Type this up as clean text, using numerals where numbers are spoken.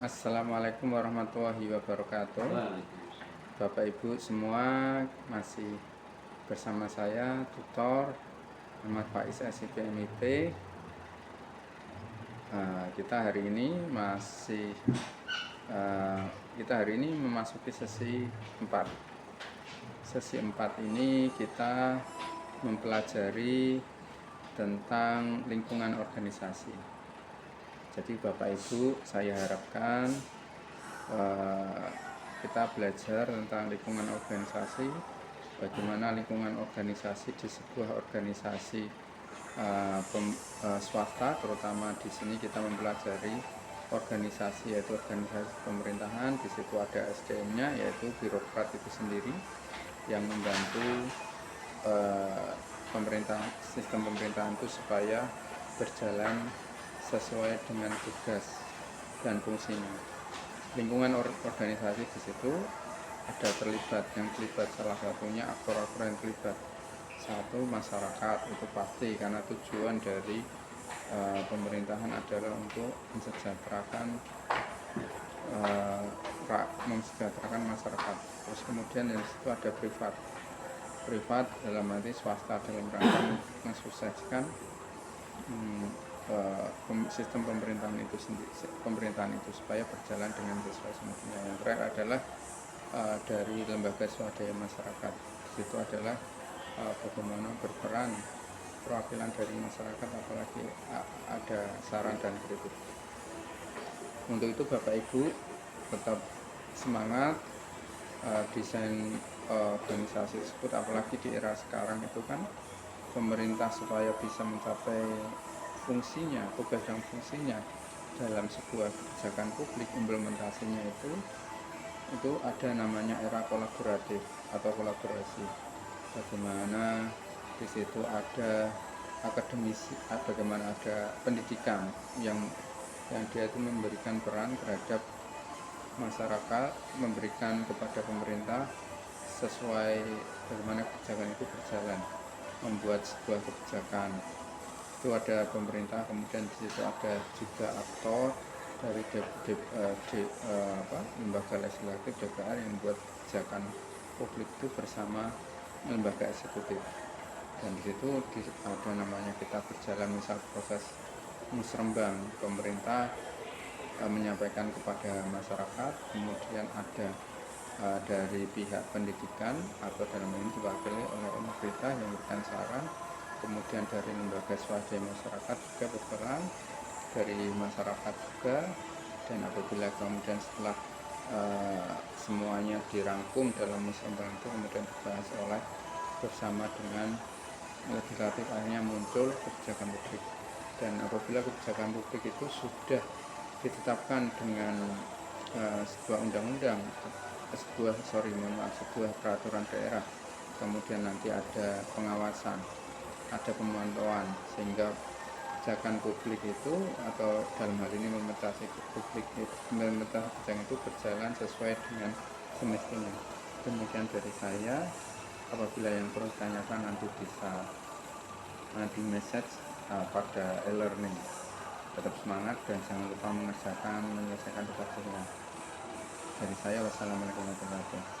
Assalamualaikum warahmatullahi wabarakatuh. Bapak Ibu semua, masih bersama saya tutor Muhammad Faiz SIP MIP. Kita hari ini memasuki sesi 4. Sesi 4 ini kita mempelajari tentang lingkungan organisasi. Jadi Bapak Ibu, saya harapkan kita belajar tentang lingkungan organisasi, bagaimana lingkungan organisasi di sebuah organisasi swasta, terutama di sini kita mempelajari organisasi yaitu organisasi pemerintahan. Di situ ada SDM-nya yaitu birokrat itu sendiri yang membantu sistem pemerintahan itu supaya berjalan sesuai dengan tugas dan fungsinya. Lingkungan organisasi di situ ada yang terlibat salah satunya aktor-aktor yang terlibat. Satu, masyarakat, itu pasti karena tujuan dari pemerintahan adalah untuk mensejahterakan masyarakat. Terus kemudian di situ ada privat dalam arti swasta dalam rangka mensukseskan sistem pemerintahan itu supaya berjalan dengan sesuai semestinya. Yang terakhir adalah dari lembaga swadaya masyarakat. Di situ adalah bagaimana berperan perwakilan dari masyarakat, apalagi ada saran dan kritik. Untuk itu Bapak Ibu tetap semangat desain organisasi tersebut, apalagi di era sekarang itu kan pemerintah supaya bisa mencapai fungsinya, tugas dan fungsinya dalam sebuah kebijakan publik, implementasinya itu ada namanya era kolaboratif atau kolaborasi. Bagaimana di situ ada akademisi, bagaimana ada pendidikan yang dia itu memberikan peran terhadap masyarakat, memberikan kepada pemerintah sesuai bagaimana kebijakan itu berjalan, membuat sebuah kebijakan. Itu ada pemerintah, kemudian di situ ada juga aktor dari lembaga legislatif DPR yang membuat kebijakan publik itu bersama lembaga eksekutif. Dan di situ ada namanya kita berjalan, misal proses musrembang, pemerintah menyampaikan kepada masyarakat, kemudian ada dari pihak pendidikan atau dalam ini diwakili oleh pemerintah yang memberikan saran, kemudian dari lembaga swadaya masyarakat juga berperan, dari masyarakat juga. Dan apabila kemudian setelah semuanya dirangkum dalam musrembang itu kemudian dibahas bersama dengan legislatif, akhirnya muncul kebijakan publik. Dan apabila kebijakan publik itu sudah ditetapkan dengan sebuah undang-undang, sebuah peraturan daerah, kemudian nanti ada pengawasan, ada pemantauan, sehingga kebijakan publik itu atau dalam hal ini implementasi kebijakan itu berjalan sesuai dengan semestinya. Demikian dari saya. Apabila yang perlu ditanyakan nanti bisa di message pada e-learning. Tetap semangat dan jangan lupa menyelesaikan tugasnya. Dari saya, wassalamualaikum warahmatullahi wabarakatuh.